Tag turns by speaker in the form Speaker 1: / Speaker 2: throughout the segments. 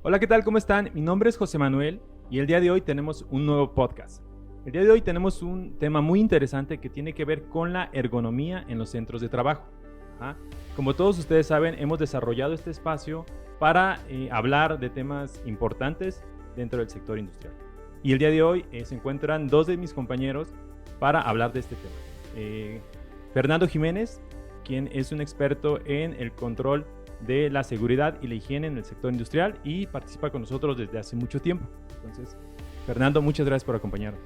Speaker 1: Hola, ¿qué tal? ¿Cómo están? Mi nombre es José Manuel y el día de hoy tenemos un nuevo podcast. El día de hoy tenemos un tema muy interesante que tiene que ver con la ergonomía en los centros de trabajo. Como todos ustedes saben, hemos desarrollado este espacio para hablar de temas importantes dentro del sector industrial. Y el día de hoy se encuentran dos de mis compañeros para hablar de este tema. Fernando Jiménez, quien es un experto en el control de la seguridad y la higiene en el sector industrial y participa con nosotros desde hace mucho tiempo. Entonces, Fernando, muchas gracias por acompañarnos.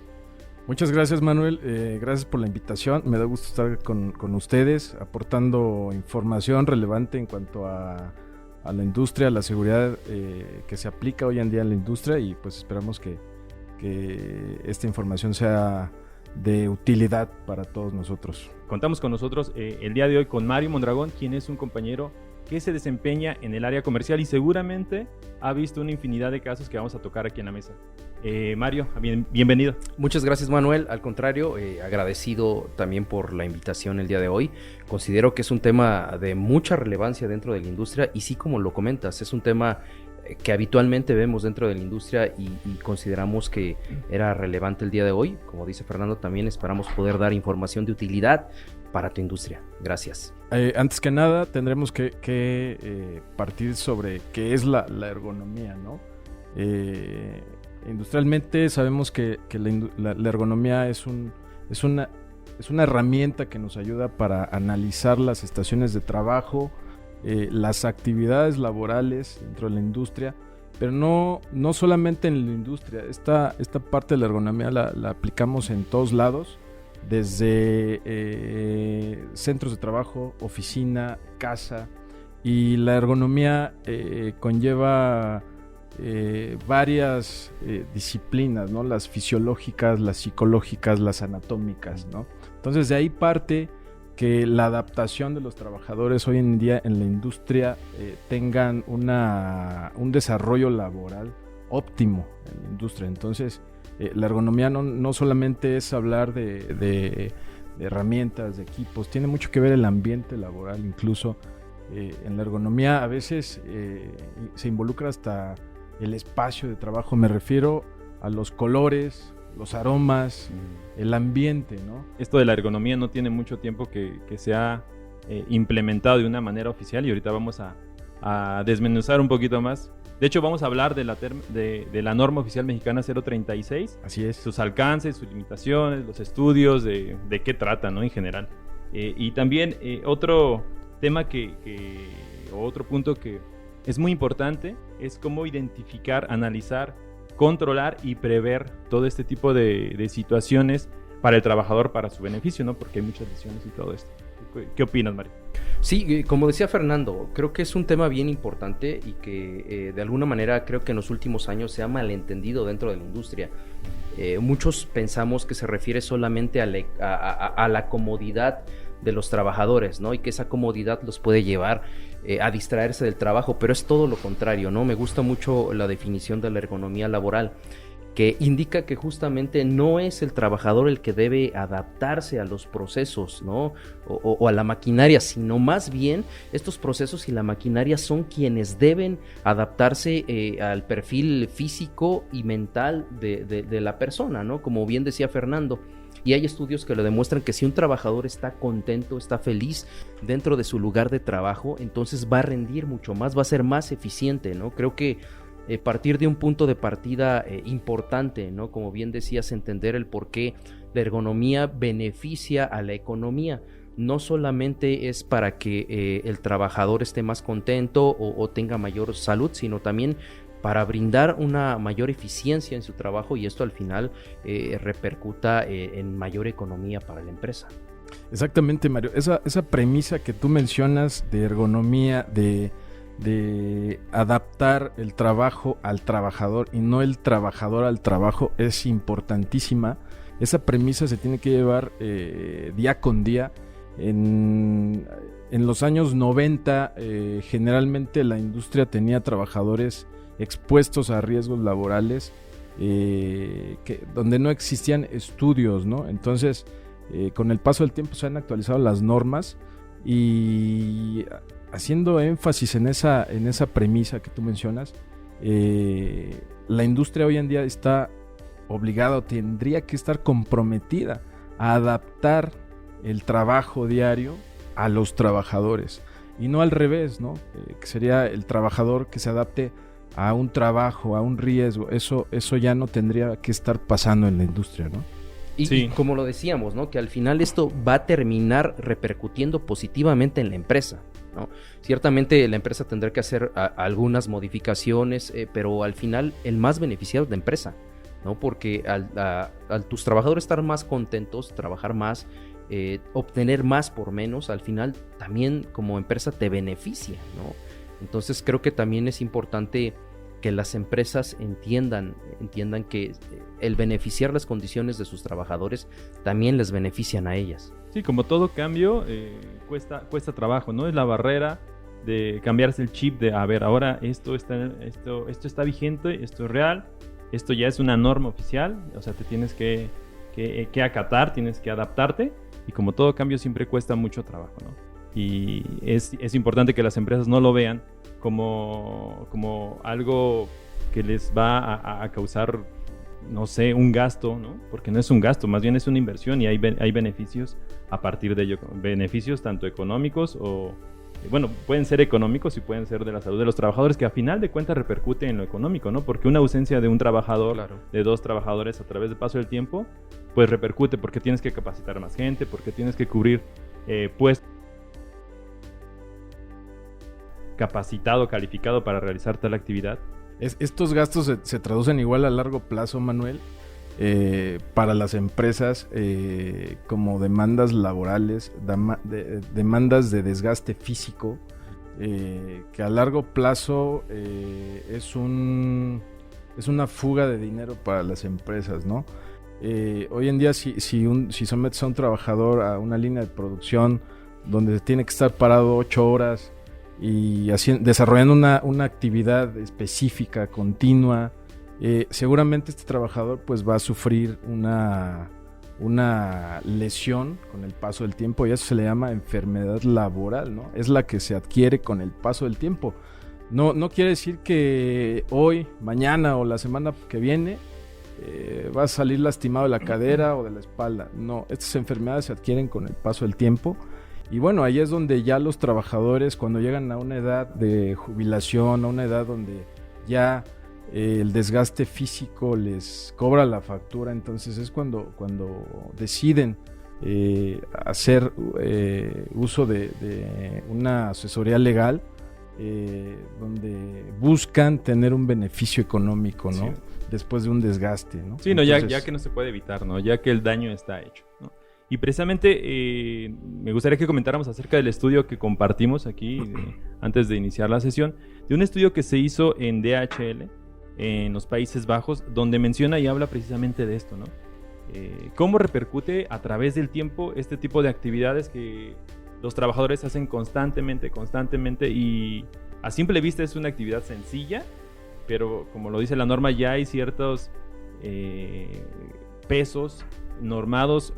Speaker 2: Muchas gracias, Manuel. Gracias por la invitación. Me da gusto estar con ustedes aportando información relevante en cuanto a la industria, a la seguridad que se aplica hoy en día en la industria, y pues esperamos que esta información sea de utilidad para todos nosotros.
Speaker 1: Contamos con nosotros el día de hoy con Mario Mondragón, quien es un compañero que se desempeña en el área comercial y seguramente ha visto una infinidad de casos que vamos a tocar aquí en la mesa. Mario, bienvenido.
Speaker 3: Muchas gracias, Manuel. Al contrario, agradecido también por la invitación el día de hoy. Considero que es un tema de mucha relevancia dentro de la industria y sí, como lo comentas, es un tema que habitualmente vemos dentro de la industria y consideramos que era relevante el día de hoy. Como dice Fernando, también esperamos poder dar información de utilidad para tu industria. Gracias.
Speaker 2: Antes que nada, tendremos que partir sobre qué es la ergonomía, ¿no? Industrialmente sabemos que la ergonomía es una herramienta que nos ayuda para analizar las estaciones de trabajo, las actividades laborales dentro de la industria, pero no solamente en la industria. Esta parte de la ergonomía la aplicamos en todos lados, desde centros de trabajo, oficina, casa, y la ergonomía conlleva varias disciplinas, ¿no? Las fisiológicas, las psicológicas, las anatómicas, ¿no? Entonces de ahí parte que la adaptación de los trabajadores hoy en día en la industria tengan un desarrollo laboral óptimo en la industria. Entonces la ergonomía no solamente es hablar de herramientas, de equipos, tiene mucho que ver el ambiente laboral. Incluso en la ergonomía a veces se involucra hasta el espacio de trabajo. Me refiero a los colores, los aromas, el ambiente, ¿no?
Speaker 1: Esto de la ergonomía no tiene mucho tiempo que se ha implementado de una manera oficial, y ahorita vamos a desmenuzar un poquito más. De hecho, vamos a hablar de la norma oficial mexicana 036.
Speaker 2: Así es.
Speaker 1: Sus alcances, sus limitaciones, los estudios, de qué trata, ¿no? En general. Y también otro tema o otro punto que es muy importante es cómo identificar, analizar, controlar y prever todo este tipo de situaciones para el trabajador, para su beneficio, ¿no? Porque hay muchas lesiones y todo esto. ¿Qué opinas, Mario?
Speaker 3: Sí, como decía Fernando, creo que es un tema bien importante y que de alguna manera creo que en los últimos años se ha malentendido dentro de la industria. Muchos pensamos que se refiere solamente a la comodidad de los trabajadores, ¿no? Y que esa comodidad los puede llevar a distraerse del trabajo, pero es todo lo contrario, ¿no? Me gusta mucho la definición de la ergonomía laboral, que indica que justamente no es el trabajador el que debe adaptarse a los procesos, ¿no? o a la maquinaria, sino más bien estos procesos y la maquinaria son quienes deben adaptarse al perfil físico y mental de la persona, ¿no? Como bien decía Fernando. Y hay estudios que lo demuestran que si un trabajador está contento, está feliz dentro de su lugar de trabajo, entonces va a rendir mucho más, va a ser más eficiente, ¿no? Creo que partir de un punto de partida importante, ¿no? Como bien decías, entender el por qué la ergonomía beneficia a la economía. No solamente es para que el trabajador esté más contento o tenga mayor salud, sino también para brindar una mayor eficiencia en su trabajo, y esto al final repercuta en mayor economía para la empresa.
Speaker 2: Exactamente, Mario. Esa premisa que tú mencionas de ergonomía, de adaptar el trabajo al trabajador y no el trabajador al trabajo, es importantísima. Esa premisa se tiene que llevar día con día. En los años 90 generalmente la industria tenía trabajadores expuestos a riesgos laborales donde no existían estudios, ¿no? Entonces Con el paso del tiempo se han actualizado las normas y haciendo énfasis en esa premisa que tú mencionas, la industria hoy en día está obligada o tendría que estar comprometida a adaptar el trabajo diario a los trabajadores y no al revés, ¿no? Que sería el trabajador que se adapte a un trabajo, a un riesgo. Eso ya no tendría que estar pasando en la industria, ¿no?
Speaker 3: Y como lo decíamos, ¿no? Que al final esto va a terminar repercutiendo positivamente en la empresa, ¿no? Ciertamente la empresa tendrá que hacer algunas modificaciones, pero al final el más beneficiado es la empresa, ¿no? Porque al tus trabajadores estar más contentos, trabajar más, obtener más por menos, al final también como empresa te beneficia, ¿no? Entonces creo que también es importante que las empresas entiendan que el beneficiar las condiciones de sus trabajadores también les benefician a ellas.
Speaker 1: Sí, como todo cambio, cuesta trabajo, ¿no? Es la barrera de cambiarse el chip de, a ver, ahora esto está vigente, esto es real, esto ya es una norma oficial, o sea, te tienes que acatar, tienes que adaptarte, y como todo cambio siempre cuesta mucho trabajo, ¿no? Y es importante que las empresas no lo vean como algo que les va a causar, no sé, un gasto, ¿no? Porque no es un gasto, más bien es una inversión y hay beneficios a partir de ello. Beneficios tanto económicos o, bueno, pueden ser económicos y pueden ser de la salud de los trabajadores, que a final de cuentas repercute en lo económico, ¿no? Porque una ausencia de un trabajador, claro, de dos trabajadores a través del paso del tiempo, pues repercute porque tienes que capacitar más gente, porque tienes que cubrir puestos capacitado, calificado para realizar tal actividad.
Speaker 2: Estos gastos se traducen igual a largo plazo, Manuel, para las empresas como demandas laborales, demandas de desgaste físico, que a largo plazo es una fuga de dinero para las empresas, ¿no? Hoy en día si sometes a un trabajador a una línea de producción donde tiene que estar parado 8 horas y desarrollando una actividad específica, continua, seguramente este trabajador pues va a sufrir una lesión con el paso del tiempo, y eso se le llama enfermedad laboral, ¿no? Es la que se adquiere con el paso del tiempo. No quiere decir que hoy, mañana o la semana que viene va a salir lastimado de la cadera o de la espalda. No, estas enfermedades se adquieren con el paso del tiempo. Y bueno, ahí es donde ya los trabajadores, cuando llegan a una edad de jubilación, a una edad donde ya el desgaste físico les cobra la factura, entonces es cuando deciden hacer uso de una asesoría legal, donde buscan tener un beneficio económico, ¿no? Sí. Después de un desgaste, ¿no?
Speaker 1: Sí, entonces, ya que no se puede evitar, ¿no? Ya que el daño está hecho, ¿no? Y precisamente me gustaría que comentáramos acerca del estudio que compartimos aquí antes de iniciar la sesión, de un estudio que se hizo en DHL, en los Países Bajos, donde menciona y habla precisamente de esto, ¿no? Cómo repercute a través del tiempo este tipo de actividades que los trabajadores hacen constantemente, y a simple vista es una actividad sencilla, pero como lo dice la norma, ya hay ciertos pesos normados,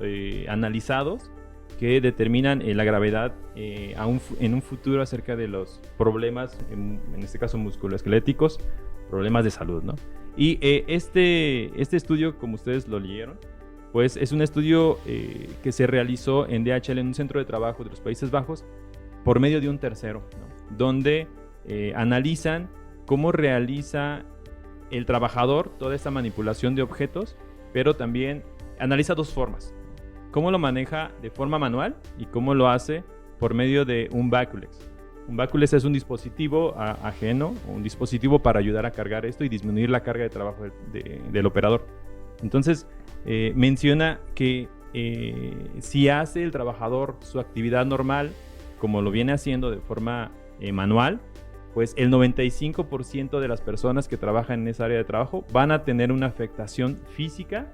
Speaker 1: analizados, que determinan la gravedad en un futuro acerca de los problemas, en este caso musculoesqueléticos, problemas de salud, ¿no? Y este estudio, como ustedes lo leyeron, pues es un estudio que se realizó en DHL, en un centro de trabajo de los Países Bajos, por medio de un tercero, ¿no? Donde analizan cómo realiza el trabajador toda esta manipulación de objetos, pero también analiza dos formas: cómo lo maneja de forma manual y cómo lo hace por medio de un backulex. Un backulex es un dispositivo ajeno, un dispositivo para ayudar a cargar esto y disminuir la carga de trabajo del operador. Entonces, menciona que si hace el trabajador su actividad normal, como lo viene haciendo de forma manual, pues el 95% de las personas que trabajan en esa área de trabajo van a tener una afectación física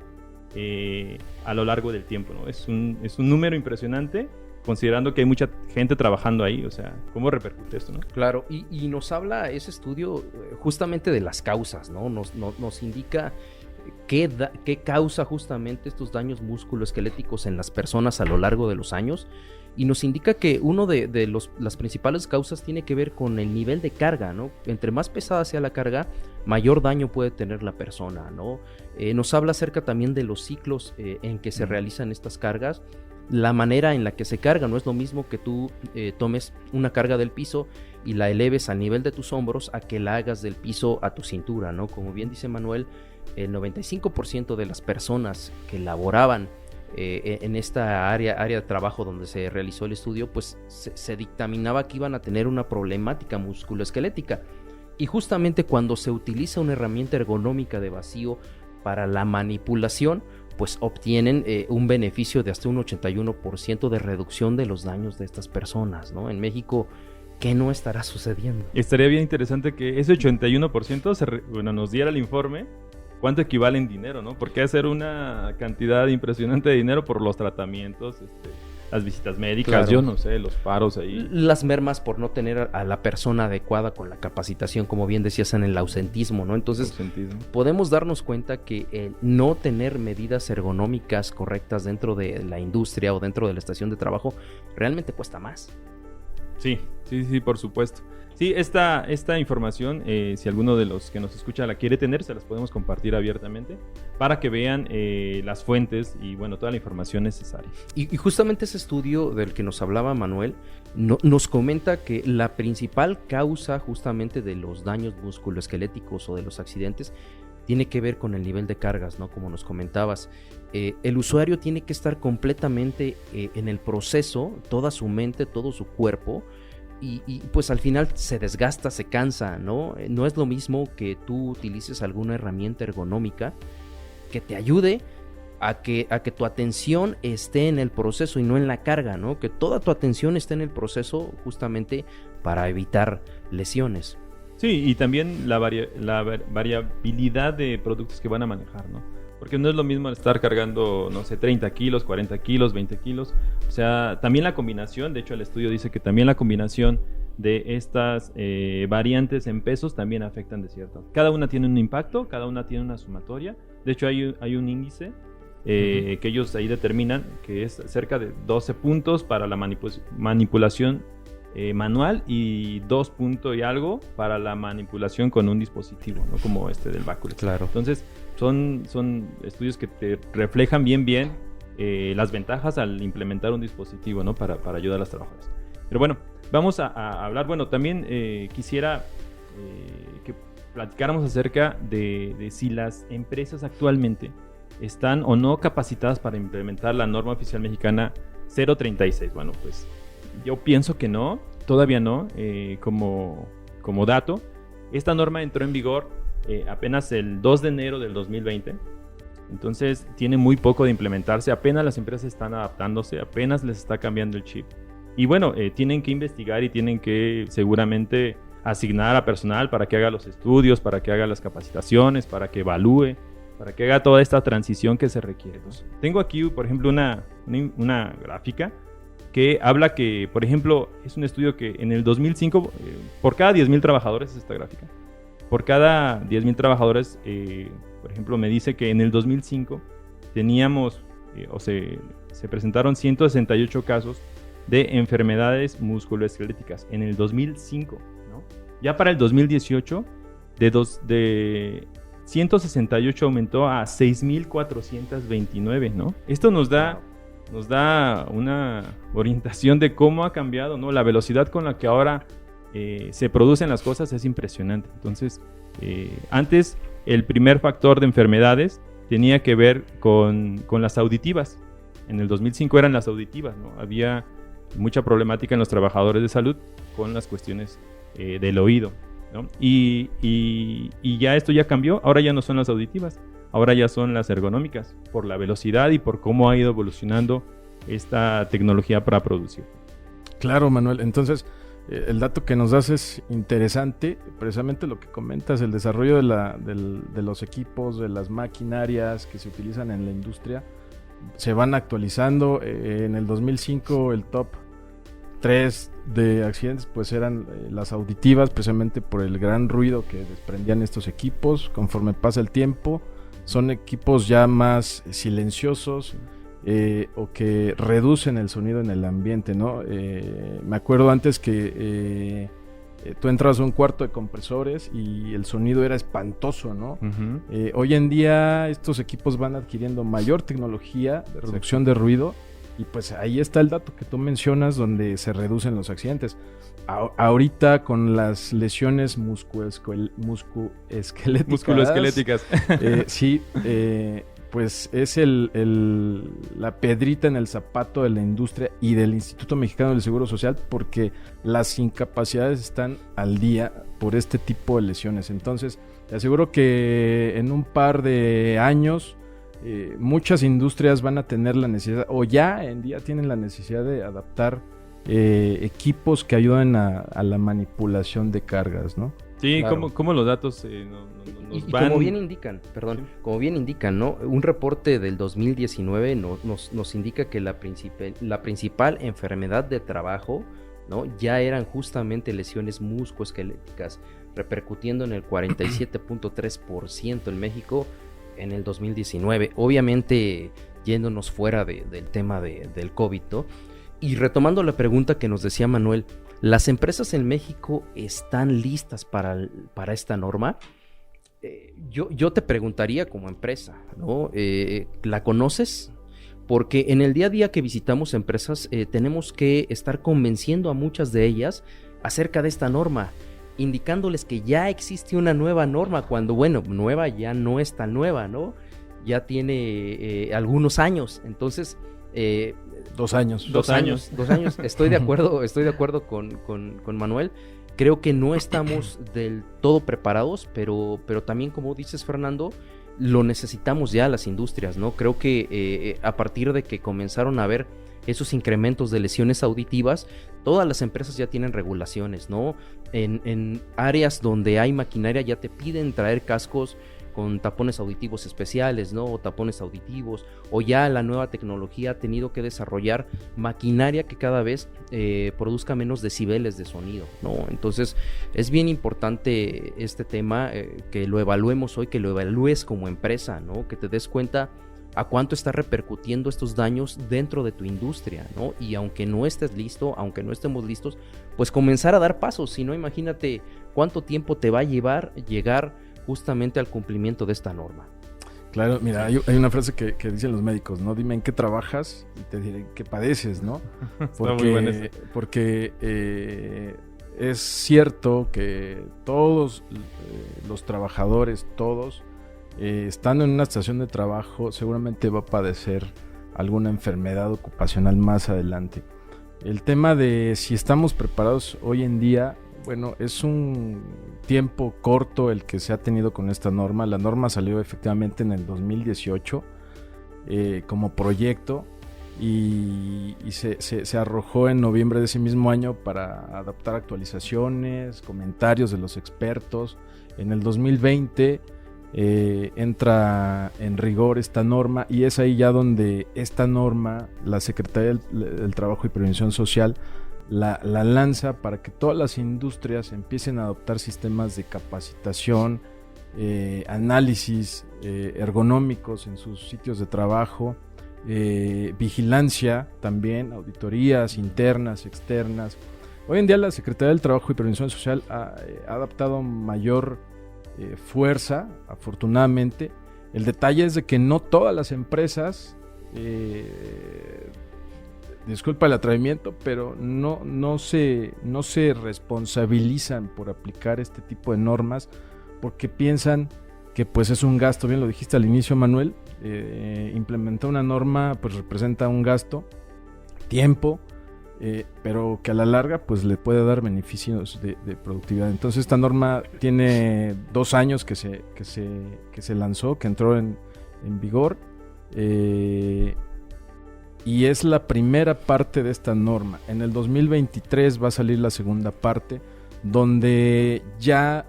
Speaker 1: a lo largo del tiempo, ¿no? Es un número impresionante, considerando que hay mucha gente trabajando ahí. O sea, ¿cómo repercute esto, no?
Speaker 3: Claro, y nos habla ese estudio justamente de las causas, ¿no? Nos indica qué causa justamente estos daños musculoesqueléticos en las personas a lo largo de los años, y nos indica que uno de las principales causas tiene que ver con el nivel de carga, ¿no? Entre más pesada sea la carga, mayor daño puede tener la persona, ¿no? Nos habla acerca también de los ciclos en que se realizan estas cargas, la manera en la que se carga. No es lo mismo que tú tomes una carga del piso y la eleves al nivel de tus hombros a que la hagas del piso a tu cintura, ¿no? Como bien dice Manuel, el 95% de las personas que laboraban en esta área de trabajo donde se realizó el estudio, pues se dictaminaba que iban a tener una problemática musculoesquelética. Y justamente cuando se utiliza una herramienta ergonómica de vacío para la manipulación, pues obtienen un beneficio de hasta un 81% de reducción de los daños de estas personas, ¿no? En México, ¿qué no estará sucediendo?
Speaker 1: Estaría bien interesante que ese 81% nos diera el informe cuánto equivale en dinero, ¿no? Porque ha de ser una cantidad impresionante de dinero por los tratamientos, las visitas médicas,
Speaker 3: Claro.
Speaker 1: yo no sé, los paros ahí.
Speaker 3: Las mermas por no tener a la persona adecuada con la capacitación, como bien decías, en el ausentismo, ¿no? Entonces,
Speaker 1: Sentido.
Speaker 3: podemos darnos cuenta que el no tener medidas ergonómicas correctas dentro de la industria o dentro de la estación de trabajo realmente cuesta más.
Speaker 1: Sí, por supuesto. Sí, esta información, si alguno de los que nos escucha la quiere tener, se las podemos compartir abiertamente para que vean las fuentes y, bueno, toda la información necesaria.
Speaker 3: Y justamente ese estudio del que nos hablaba Manuel nos comenta que la principal causa justamente de los daños musculoesqueléticos o de los accidentes tiene que ver con el nivel de cargas, ¿no? Como nos comentabas, el usuario tiene que estar completamente en el proceso, toda su mente, todo su cuerpo, y pues al final se desgasta, se cansa, ¿no? No es lo mismo que tú utilices alguna herramienta ergonómica que te ayude a que tu atención esté en el proceso y no en la carga, ¿no? Que toda tu atención esté en el proceso justamente para evitar lesiones.
Speaker 1: Sí, y también la variabilidad de productos que van a manejar, ¿no? Porque no es lo mismo estar cargando, no sé, 30 kilos, 40 kilos, 20 kilos. O sea, también la combinación, de hecho el estudio dice que también la combinación de estas variantes en pesos también afectan de cierto. Cada una tiene un impacto, cada una tiene una sumatoria. De hecho hay un índice que ellos ahí determinan que es cerca de 12 puntos para la manipulación manual y 2 puntos y algo para la manipulación con un dispositivo, ¿no? Como este del Báculo.
Speaker 3: Claro.
Speaker 1: Entonces, son estudios que te reflejan bien las ventajas al implementar un dispositivo, ¿no? Para ayudar a las trabajadoras. Pero bueno, vamos a hablar. Bueno, también quisiera que platicáramos acerca de si las empresas actualmente están o no capacitadas para implementar la norma oficial mexicana 036. Bueno, pues yo pienso que no, todavía no. Como dato, esta norma entró en vigor apenas el 2 de enero del 2020. Entonces tiene muy poco de implementarse, apenas las empresas están adaptándose, apenas les está cambiando el chip. Y bueno, tienen que investigar y tienen que seguramente asignar a personal para que haga los estudios, para que haga las capacitaciones, para que evalúe, para que haga toda esta transición que se requiere. Entonces, tengo aquí, por ejemplo, una gráfica que habla que, por ejemplo, es un estudio que en el 2005, por cada 10,000 trabajadores, es esta gráfica, por cada 10,000 trabajadores, por ejemplo, me dice que en el 2005 teníamos, se presentaron 168 casos de enfermedades musculoesqueléticas en el 2005, ¿no? Ya para el 2018, de 168 aumentó a 6,429, ¿no? Esto nos da una orientación de cómo ha cambiado, ¿no? La velocidad con la que ahora se producen las cosas es impresionante. Entonces, antes el primer factor de enfermedades tenía que ver con las auditivas. En el 2005 eran las auditivas, ¿no? Había mucha problemática en los trabajadores de salud con las cuestiones del oído, ¿no? Y ya esto ya cambió, ahora ya no son las auditivas, ahora ya son las ergonómicas, por la velocidad y por cómo ha ido evolucionando esta tecnología para producir.
Speaker 2: Claro, Manuel. Entonces, el dato que nos das es interesante, precisamente lo que comentas, el desarrollo de los equipos, de las maquinarias que se utilizan en la industria, se van actualizando. En el 2005 el top 3 de accidentes pues eran las auditivas, precisamente por el gran ruido que desprendían estos equipos. Conforme pasa el tiempo, son equipos ya más silenciosos o que reducen el sonido en el ambiente, ¿no? Me acuerdo antes que tú entras a un cuarto de compresores y el sonido era espantoso, ¿no?
Speaker 1: Uh-huh.
Speaker 2: Hoy en día estos equipos van adquiriendo mayor tecnología de reducción de ruido y pues ahí está el dato que tú mencionas donde se reducen los accidentes. Ahorita con las lesiones
Speaker 1: musculoesqueléticas.
Speaker 2: Sí, pues es la pedrita en el zapato de la industria y del Instituto Mexicano del Seguro Social, porque las incapacidades están al día por este tipo de lesiones. Entonces, te aseguro que en un par de años muchas industrias van a tener la necesidad, o ya en día tienen la necesidad de adaptar equipos que ayudan a la manipulación de cargas, ¿no?
Speaker 1: Sí,
Speaker 3: Claro.
Speaker 1: como los datos nos
Speaker 3: Y
Speaker 1: van...
Speaker 3: como bien indican, como bien indican, ¿no? Un reporte del 2019 nos indica que la principal enfermedad de trabajo, ¿no? Ya eran justamente lesiones musculoesqueléticas, repercutiendo en el 47.3% en México en el 2019. Obviamente, yéndonos fuera del tema del COVID, ¿no? Y retomando la pregunta que nos decía Manuel, ¿las empresas en México están listas para esta norma? Yo te preguntaría como empresa, ¿no? ¿La conoces? Porque en el día a día que visitamos empresas tenemos que estar convenciendo a muchas de ellas acerca de esta norma, indicándoles que ya existe una nueva norma, cuando, bueno, nueva ya no es tan nueva, ¿no? Ya tiene algunos años, entonces...
Speaker 2: 2 años.
Speaker 1: 2 años.
Speaker 3: 2 años. Estoy de acuerdo con Manuel. Creo que no estamos del todo preparados, pero también, como dices, Fernando, lo necesitamos ya las industrias, ¿no? Creo que a partir de que comenzaron a haber esos incrementos de lesiones auditivas, todas las empresas ya tienen regulaciones, ¿no? En áreas donde hay maquinaria ya te piden traer cascos con tapones auditivos especiales, ¿no? O tapones auditivos, o ya la nueva tecnología ha tenido que desarrollar maquinaria que cada vez produzca menos decibeles de sonido, ¿no? Entonces es bien importante este tema, que lo evaluemos hoy, que lo evalúes como empresa, ¿no? Que te des cuenta a cuánto está repercutiendo estos daños dentro de tu industria, ¿no? Y aunque no estés listo, aunque no estemos listos, pues comenzar a dar pasos. Si no, imagínate cuánto tiempo te va a llegar justamente al cumplimiento de esta norma.
Speaker 2: Claro, mira, hay una frase que dicen los médicos, ¿no? Dime en qué trabajas y te diré qué padeces, ¿no? Porque es cierto que todos los trabajadores, estando en una estación de trabajo, seguramente va a padecer alguna enfermedad ocupacional más adelante. El tema de si estamos preparados hoy en día, bueno, es un tiempo corto el que se ha tenido con esta norma. La norma salió efectivamente en el 2018 como proyecto y se arrojó en noviembre de ese mismo año para adaptar actualizaciones, comentarios de los expertos. En el 2020 entra en rigor esta norma y es ahí ya donde esta norma, la Secretaría del Trabajo y Previsión Social, la lanza para que todas las industrias empiecen a adoptar sistemas de capacitación, análisis ergonómicos en sus sitios de trabajo, vigilancia también, auditorías internas, externas. Hoy en día la Secretaría del Trabajo y Previsión Social ha adaptado mayor fuerza, afortunadamente. El detalle es de que no todas las empresas... disculpa el atrevimiento, pero no se responsabilizan por aplicar este tipo de normas porque piensan que pues es un gasto. Bien lo dijiste al inicio, Manuel, implementar una norma pues representa un gasto, tiempo, pero que a la larga pues le puede dar beneficios de productividad. Entonces esta norma tiene 2 años que se lanzó, que entró en vigor, y es la primera parte de esta norma. En el 2023 va a salir la segunda parte, donde ya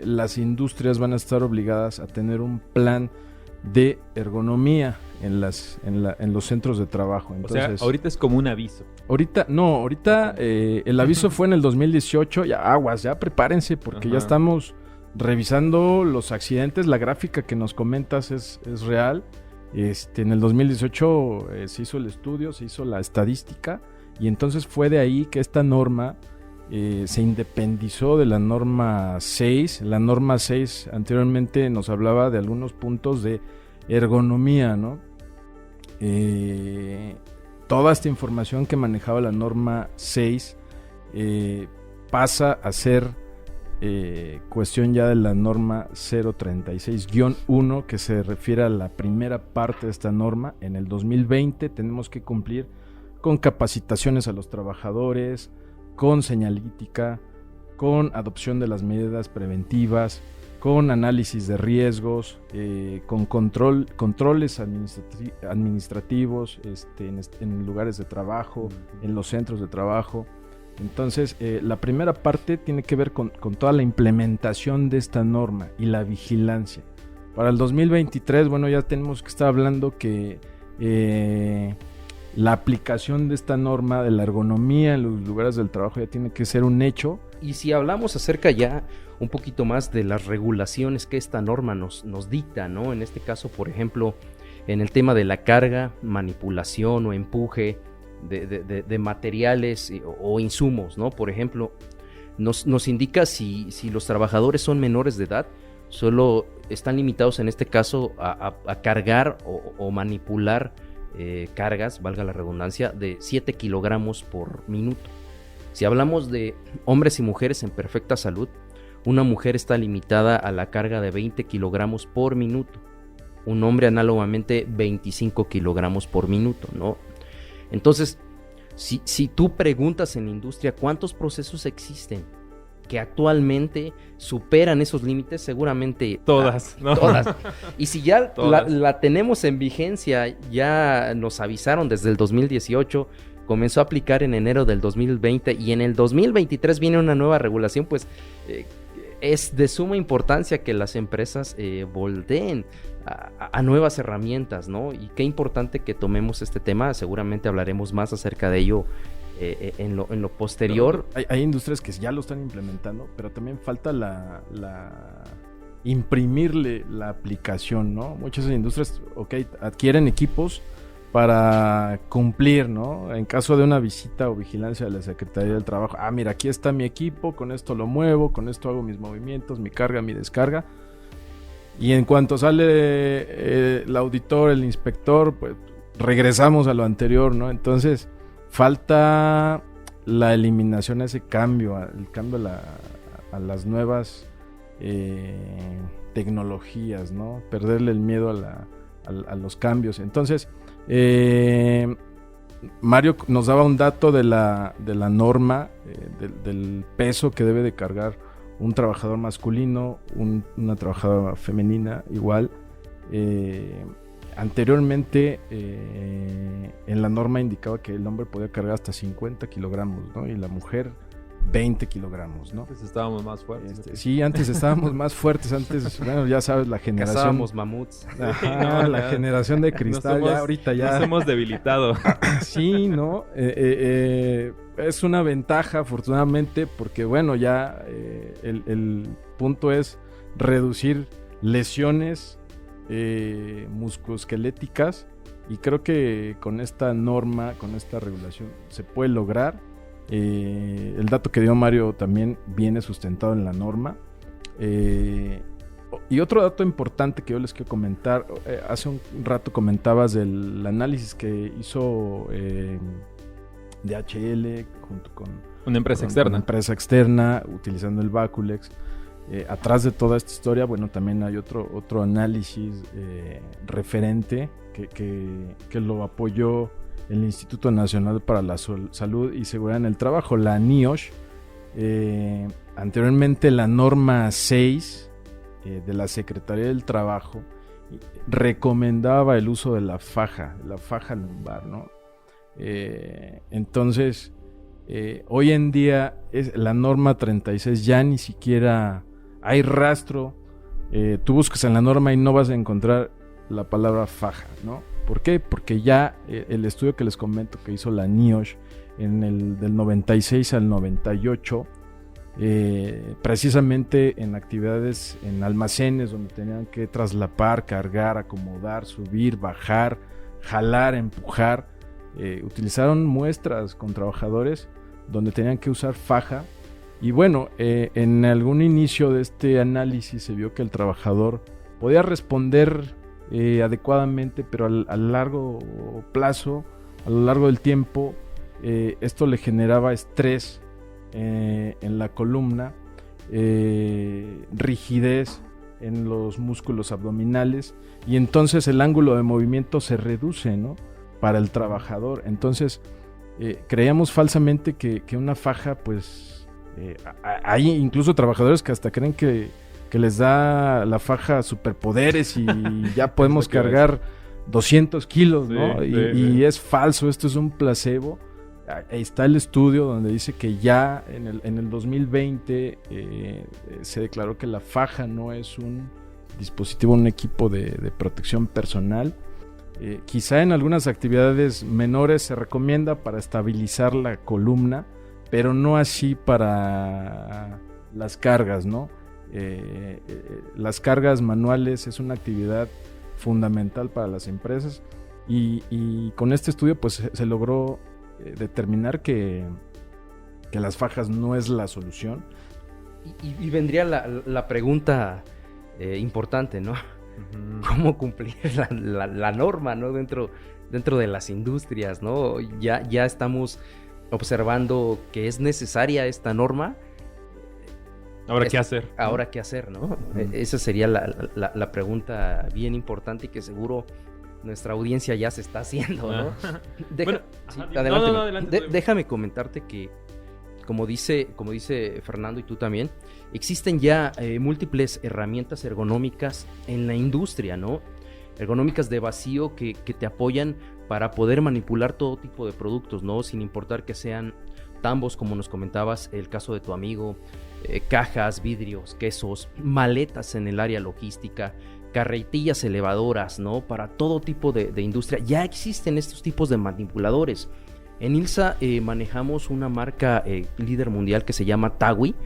Speaker 2: las industrias van a estar obligadas a tener un plan de ergonomía en los centros de trabajo. Entonces,
Speaker 1: o sea, ahorita es como un aviso.
Speaker 2: Ahorita el aviso fue en el 2018, ya aguas, ya prepárense porque ya estamos revisando los accidentes, la gráfica que nos comentas es real. En el 2018 se hizo el estudio, se hizo la estadística, y entonces fue de ahí que esta norma se independizó de la norma 6. La norma 6 anteriormente nos hablaba de algunos puntos de ergonomía, ¿no? Toda esta información que manejaba la norma 6 pasa a ser cuestión ya de la norma 036-1, que se refiere a la primera parte de esta norma. En el 2020 tenemos que cumplir con capacitaciones a los trabajadores, con señalítica, con adopción de las medidas preventivas, con análisis de riesgos, con controles administrativos en lugares de trabajo, en los centros de trabajo. Entonces, la primera parte tiene que ver con toda la implementación de esta norma y la vigilancia. Para el 2023, bueno, ya tenemos que estar hablando que la aplicación de esta norma de la ergonomía en los lugares del trabajo ya tiene que ser un hecho.
Speaker 3: Y si hablamos acerca ya un poquito más de las regulaciones que esta norma nos dicta, ¿no? En este caso, por ejemplo, en el tema de la carga, manipulación o empuje de materiales o insumos, ¿no? Por ejemplo, nos indica si los trabajadores son menores de edad, solo están limitados en este caso a cargar o manipular cargas, valga la redundancia, de 7 kilogramos por minuto. Si hablamos de hombres y mujeres en perfecta salud, una mujer está limitada a la carga de 20 kilogramos por minuto, un hombre análogamente 25 kilogramos por minuto, ¿no? Entonces, si tú preguntas en la industria cuántos procesos existen que actualmente superan esos límites, seguramente
Speaker 1: todas, ¿no?
Speaker 3: Todas. Y si ya la tenemos en vigencia, ya nos avisaron desde el 2018, comenzó a aplicar en enero del 2020 y en el 2023 viene una nueva regulación, pues es de suma importancia que las empresas volteen a nuevas herramientas, ¿no? Y qué importante que tomemos este tema. Seguramente hablaremos más acerca de ello en lo posterior.
Speaker 2: Hay industrias que ya lo están implementando, pero también falta imprimirle la aplicación, ¿no? Muchas industrias, adquieren equipos para cumplir, ¿no? En caso de una visita o vigilancia de la Secretaría del Trabajo, mira, aquí está mi equipo, con esto lo muevo, con esto hago mis movimientos, mi carga, mi descarga. Y en cuanto sale el auditor, el inspector, pues regresamos a lo anterior, ¿no? Entonces, falta la eliminación de ese cambio, el cambio a las nuevas tecnologías, ¿no? Perderle el miedo a los cambios. Entonces, Mario nos daba un dato de la norma, del peso que debe de cargar un trabajador masculino, una trabajadora femenina igual. Anteriormente en la norma indicaba que el hombre podía cargar hasta 50 kilogramos, ¿no? Y la mujer 20 kilogramos, ¿no?
Speaker 1: Antes estábamos más fuertes.
Speaker 2: Sí, antes estábamos más fuertes. Antes, bueno, ya sabes, la generación...
Speaker 3: Cazábamos mamuts.
Speaker 2: Ajá, la generación de cristal, ya ahorita ya...
Speaker 1: Nos hemos debilitado.
Speaker 2: Sí, ¿no? Es una ventaja, afortunadamente, porque, bueno, ya el punto es reducir lesiones musculoesqueléticas, y creo que con esta norma, con esta regulación, se puede lograr. El dato que dio Mario también viene sustentado en la norma. Y otro dato importante que yo les quiero comentar, hace un rato comentabas del análisis que hizo DHL junto con
Speaker 1: una empresa
Speaker 2: externa, utilizando el Baculex. Atrás de toda esta historia, bueno, también hay otro análisis referente que lo apoyó el Instituto Nacional para la Salud y Seguridad en el Trabajo, la NIOSH. Anteriormente la norma 6 de la Secretaría del Trabajo recomendaba el uso de la faja lumbar, ¿no? Entonces, hoy en día la norma 36 ya ni siquiera hay rastro. Tú buscas en la norma y no vas a encontrar la palabra faja, ¿no? ¿Por qué? Porque ya el estudio que les comento que hizo la NIOSH del 96 al 98 precisamente en actividades en almacenes donde tenían que traslapar, cargar, acomodar, subir, bajar, jalar, empujar. Utilizaron muestras con trabajadores donde tenían que usar faja. Y bueno, en algún inicio de este análisis se vio que el trabajador podía responder adecuadamente, pero a largo plazo, a lo largo del tiempo, esto le generaba estrés en la columna, rigidez en los músculos abdominales, y entonces el ángulo de movimiento se reduce, ¿no?, para el trabajador. Entonces creíamos falsamente que una faja, pues hay incluso trabajadores que hasta creen que les da la faja superpoderes y ya podemos cargar 200 kilos, ¿no? Y es falso, esto es un placebo. Ahí está el estudio donde dice que ya en el 2020 se declaró que la faja no es un dispositivo, un equipo de protección personal. Quizá en algunas actividades menores se recomienda para estabilizar la columna, pero no así para las cargas, ¿no? Las cargas manuales es una actividad fundamental para las empresas y con este estudio pues se logró determinar que las fajas no es la solución.
Speaker 3: Y vendría la pregunta importante, ¿no? Uh-huh. ¿Cómo cumplir la norma, ¿no? dentro de las industrias, ¿no? Ya estamos observando que es necesaria esta norma.
Speaker 1: Ahora, ¿qué hacer?
Speaker 3: Ahora, ¿qué hacer, no? Esa sería la pregunta bien importante y que seguro nuestra audiencia ya se está haciendo, ¿no? Adelante. Déjame comentarte que, como dice Fernando y tú también, existen ya múltiples herramientas ergonómicas en la industria, ¿no? Ergonómicas de vacío que te apoyan para poder manipular todo tipo de productos, ¿no? Sin importar que sean tambos, como nos comentabas, el caso de tu amigo, cajas, vidrios, quesos, maletas en el área logística, carretillas elevadoras, ¿no? Para todo tipo de industria. Ya existen estos tipos de manipuladores. En ILSA manejamos una marca líder mundial que se llama Tawi,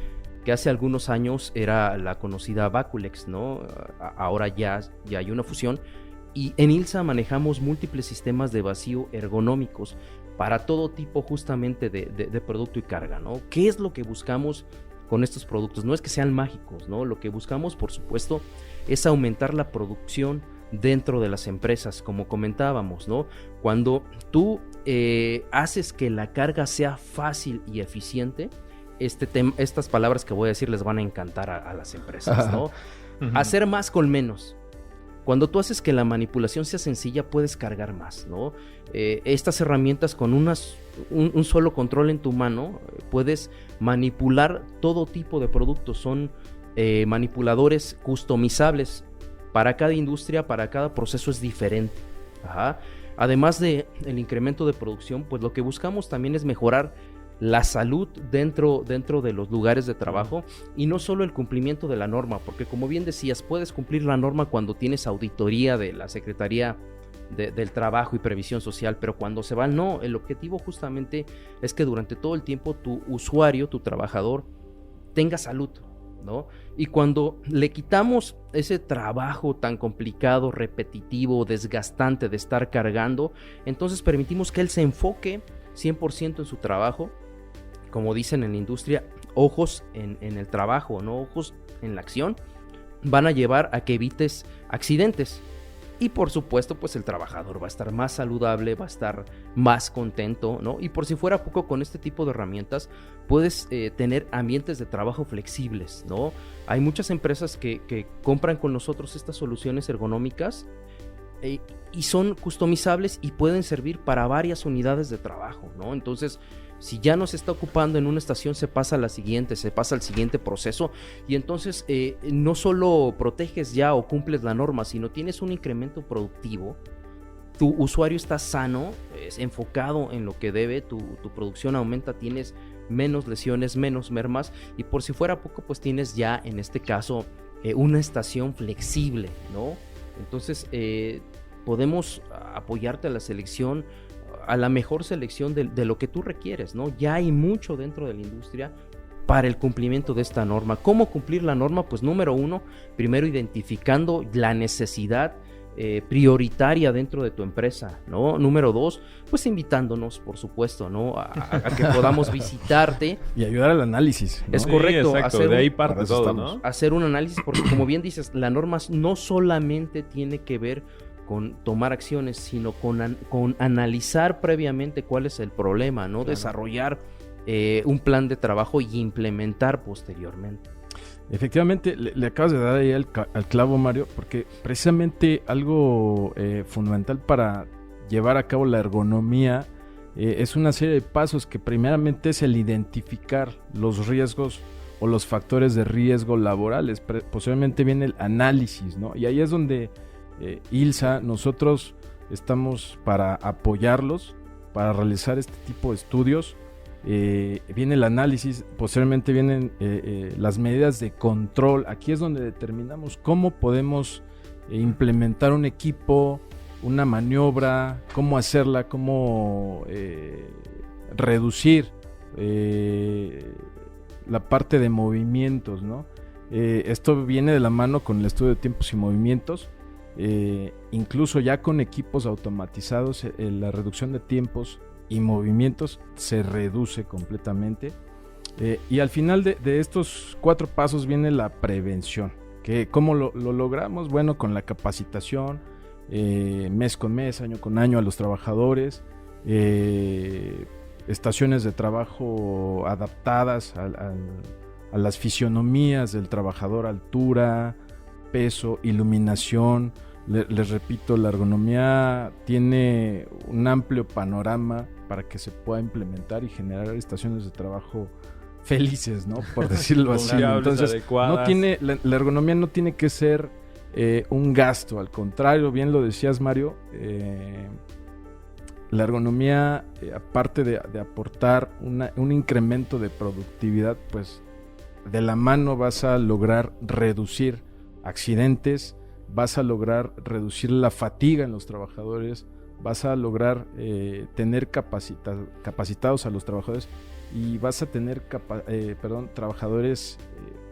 Speaker 3: que hace algunos años era la conocida Vaculex, ¿no? Ahora ya hay una fusión. Y en ILSA manejamos múltiples sistemas de vacío ergonómicos para todo tipo justamente de producto y carga, ¿no? ¿Qué es lo que buscamos con estos productos? No es que sean mágicos, ¿no? Lo que buscamos, por supuesto, es aumentar la producción dentro de las empresas, como comentábamos, ¿no? Cuando tú haces que la carga sea fácil y eficiente, estas palabras que voy a decir les van a encantar a las empresas, ¿no? Uh-huh. Hacer más con menos. Cuando tú haces que la manipulación sea sencilla, puedes cargar más, ¿no? Estas herramientas con un solo control en tu mano, puedes manipular todo tipo de productos. Son manipuladores customizables. Para cada industria, para cada proceso es diferente. Ajá. Además del incremento de producción, pues lo que buscamos también es mejorar la salud dentro de los lugares de trabajo y no solo el cumplimiento de la norma, porque como bien decías, puedes cumplir la norma cuando tienes auditoría de la Secretaría del Trabajo y Previsión Social, pero cuando se va, no, el objetivo justamente es que durante todo el tiempo tu usuario, tu trabajador, tenga salud, ¿no? Y cuando le quitamos ese trabajo tan complicado, repetitivo, desgastante de estar cargando, entonces permitimos que él se enfoque 100% en su trabajo. Como dicen en la industria, ojos en el trabajo, no ojos en la acción, van a llevar a que evites accidentes. Y por supuesto, pues el trabajador va a estar más saludable, va a estar más contento, ¿no? Y por si fuera poco, con este tipo de herramientas puedes tener ambientes de trabajo flexibles, ¿no? Hay muchas empresas que compran con nosotros estas soluciones ergonómicas y son customizables y pueden servir para varias unidades de trabajo, ¿no? Entonces, si ya no se está ocupando en una estación, se pasa a la siguiente, se pasa al siguiente proceso y entonces no solo proteges ya o cumples la norma, sino tienes un incremento productivo. Tu usuario está sano, es enfocado en lo que debe, tu producción aumenta, tienes menos lesiones, menos mermas y por si fuera poco, pues tienes ya en este caso una estación flexible, ¿no? Entonces podemos apoyarte a la selección, a la mejor selección de lo que tú requieres, ¿no? Ya hay mucho dentro de la industria para el cumplimiento de esta norma. ¿Cómo cumplir la norma? Pues número uno, primero identificando la necesidad prioritaria dentro de tu empresa, ¿no? Número dos, pues invitándonos, por supuesto, ¿no? A que podamos visitarte.
Speaker 2: Y ayudar al análisis, ¿no?
Speaker 3: Es correcto.
Speaker 1: Sí, exacto, de ahí parte todo, ¿no?
Speaker 3: Hacer un análisis, porque como bien dices, la norma no solamente tiene que ver con tomar acciones, sino con analizar previamente cuál es el problema, ¿no? Claro. Desarrollar un plan de trabajo y implementar posteriormente.
Speaker 2: Efectivamente, le acabas de dar ahí al clavo, Mario, porque precisamente algo fundamental para llevar a cabo la ergonomía es una serie de pasos que primeramente es el identificar los riesgos o los factores de riesgo laborales. Posteriormente viene el análisis, ¿no? Y ahí es donde ILSA, nosotros estamos para apoyarlos, para realizar este tipo de estudios. Viene el análisis, posteriormente vienen las medidas de control. Aquí es donde determinamos cómo podemos implementar un equipo, una maniobra, cómo hacerla, cómo reducir la parte de movimientos, ¿no? Esto viene de la mano con el estudio de tiempos y movimientos. Incluso ya con equipos automatizados, la reducción de tiempos y movimientos se reduce completamente. Y al final de estos 4 pasos viene la prevención. ¿Cómo lo logramos? Bueno, con la capacitación, mes con mes, año con año a los trabajadores, estaciones de trabajo adaptadas a las fisionomías del trabajador, altura, peso, iluminación. Les repito, la ergonomía tiene un amplio panorama para que se pueda implementar y generar estaciones de trabajo felices, ¿no? Por decirlo así. Entonces, la ergonomía no tiene que ser un gasto, al contrario, bien lo decías, Mario, la ergonomía, aparte de aportar un incremento de productividad, pues de la mano vas a lograr reducir accidentes, vas a lograr reducir la fatiga en los trabajadores, vas a lograr tener capacitados a los trabajadores y vas a tener trabajadores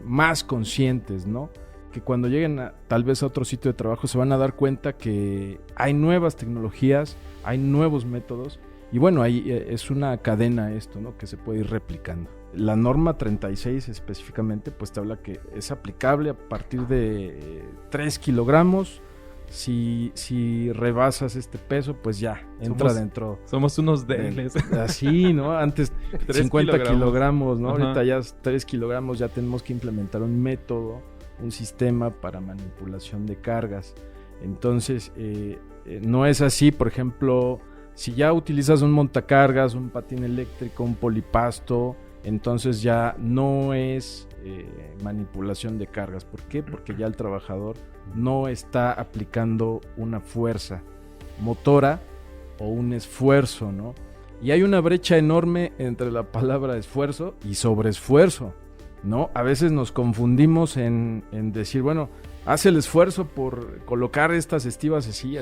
Speaker 2: más conscientes, ¿no? Que cuando lleguen tal vez a otro sitio de trabajo se van a dar cuenta que hay nuevas tecnologías, hay nuevos métodos y bueno, ahí es una cadena esto, ¿no? Que se puede ir replicando. La norma 36 específicamente pues te habla que es aplicable a partir de 3 kilogramos. Si rebasas este peso, pues ya entra dentro.
Speaker 1: Somos unos débiles.
Speaker 2: Así, ¿no? Antes 50 kilogramos, ¿no? Ajá. Ahorita ya 3 kilogramos, ya tenemos que implementar un método, un sistema para manipulación de cargas. Entonces, no es así, por ejemplo, si ya utilizas un montacargas, un patín eléctrico, un polipasto, entonces ya no es manipulación de cargas. ¿Por qué? Porque ya el trabajador no está aplicando una fuerza motora o un esfuerzo, ¿no? Y hay una brecha enorme entre la palabra esfuerzo y sobreesfuerzo, ¿no? A veces nos confundimos en decir, bueno, haz el esfuerzo por colocar estas estivas así,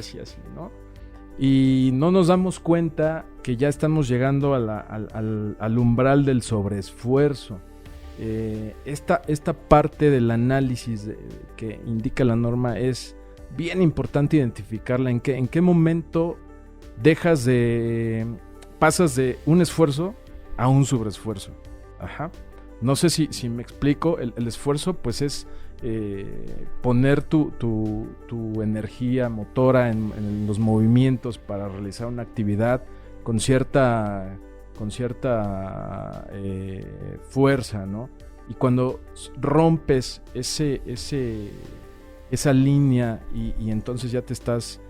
Speaker 2: ¿no? Y no nos damos cuenta que ya estamos llegando al umbral del sobreesfuerzo. Esta parte del análisis que indica la norma es bien importante identificarla. ¿En qué momento pasas de un esfuerzo a un sobreesfuerzo? Ajá. No sé si me explico. El esfuerzo pues es poner tu energía motora en los movimientos para realizar una actividad con cierta fuerza, ¿no? Y cuando rompes esa línea y entonces ya te estás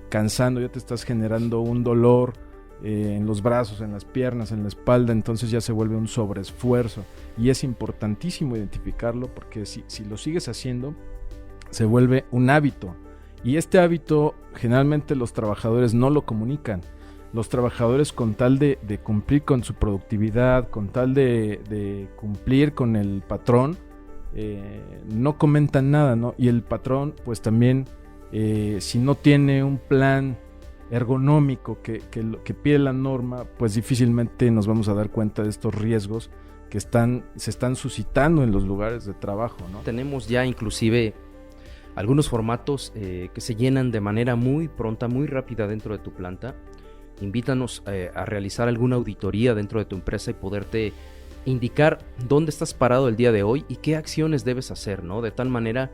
Speaker 2: cansando, ya te estás generando un dolor en los brazos, en las piernas, en la espalda, entonces ya se vuelve un sobreesfuerzo y es importantísimo identificarlo porque si lo sigues haciendo se vuelve un hábito y este hábito generalmente los trabajadores no lo comunican. Los trabajadores con tal de cumplir con su productividad, con tal de cumplir con el patrón, no comentan nada, ¿no? Y el patrón pues también si no tiene un plan ergonómico que pide la norma, pues difícilmente nos vamos a dar cuenta de estos riesgos se están suscitando en los lugares de trabajo, ¿no?
Speaker 3: Tenemos ya inclusive algunos formatos que se llenan de manera muy pronta, muy rápida dentro de tu planta. Invítanos a realizar alguna auditoría dentro de tu empresa y poderte indicar dónde estás parado el día de hoy y qué acciones debes hacer, ¿no? De tal manera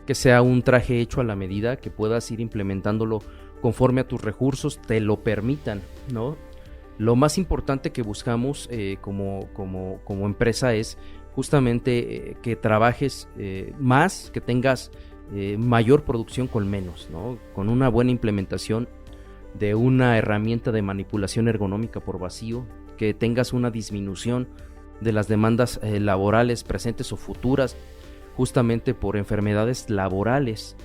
Speaker 3: que sea un traje hecho a la medida, que puedas ir implementándolo conforme a tus recursos te lo permitan, ¿no? Lo más importante que buscamos como empresa es justamente que trabajes más, que tengas mayor producción con menos, ¿no? Con una buena implementación de una herramienta de manipulación ergonómica por vacío, que tengas una disminución de las demandas laborales presentes o futuras, justamente por enfermedades laborales,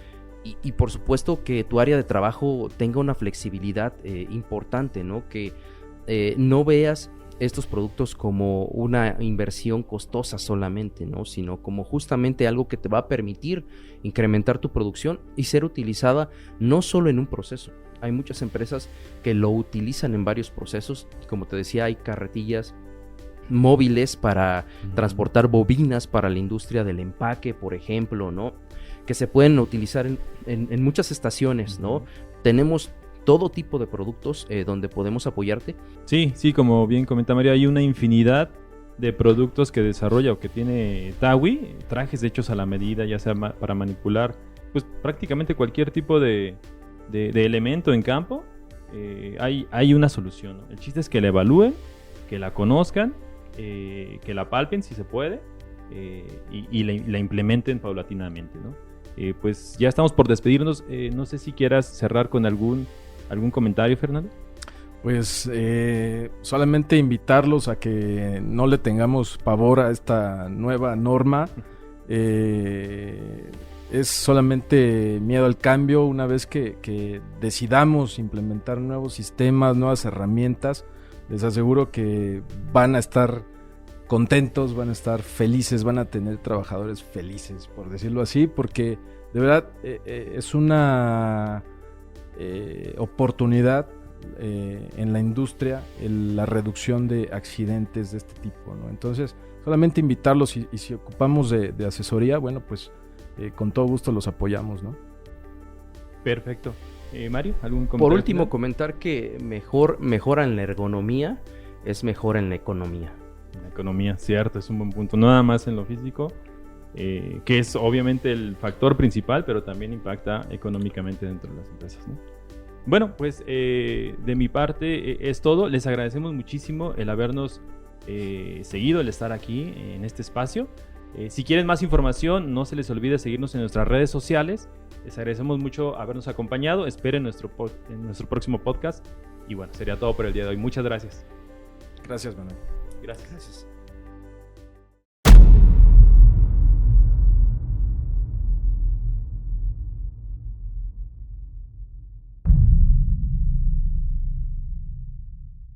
Speaker 3: y por supuesto que tu área de trabajo tenga una flexibilidad importante, ¿no? Que no veas estos productos como una inversión costosa solamente, ¿no? Sino como justamente algo que te va a permitir incrementar tu producción y ser utilizada no solo en un proceso. Hay muchas empresas que lo utilizan en varios procesos. Como te decía, hay carretillas móviles para transportar bobinas para la industria del empaque, por ejemplo, ¿no? Que se pueden utilizar en muchas estaciones, ¿no? Tenemos todo tipo de productos donde podemos apoyarte.
Speaker 1: Sí, como bien comenta Mario, hay una infinidad de productos que desarrolla o que tiene TAWI, trajes hechos a la medida, ya sea para manipular pues prácticamente cualquier tipo de elemento en campo. Hay una solución, ¿no? El chiste es que la evalúen, que la conozcan, que la palpen si se puede, y la implementen paulatinamente, ¿no? Pues ya estamos por despedirnos. No sé si quieras cerrar con algún comentario, Fernando.
Speaker 2: Pues solamente invitarlos a que no le tengamos pavor a esta nueva norma. Es solamente miedo al cambio. Una vez que decidamos implementar nuevos sistemas, nuevas herramientas, les aseguro que van a estar contentos, van a estar felices, van a tener trabajadores felices, por decirlo así, porque de verdad es una oportunidad en la industria, la reducción de accidentes de este tipo, ¿no? Entonces, solamente invitarlos y si ocupamos de asesoría, bueno, pues con todo gusto los apoyamos, ¿no?
Speaker 1: Perfecto. Mario, ¿algún comentario?
Speaker 3: Por último, comentar que mejora en la ergonomía es mejor en la economía.
Speaker 1: La economía, cierto, es un buen punto. No nada más en lo físico, que es obviamente el factor principal, pero también impacta económicamente dentro de las empresas, ¿no? Bueno, pues de mi parte es todo. Les agradecemos muchísimo el habernos seguido, el estar aquí en este espacio. Si quieren más información, no se les olvide seguirnos en nuestras redes sociales. Les agradecemos mucho habernos acompañado. Esperen nuestro próximo podcast. Y bueno, sería todo por el día de hoy. Muchas gracias.
Speaker 2: Gracias, Manuel.
Speaker 1: Gracias.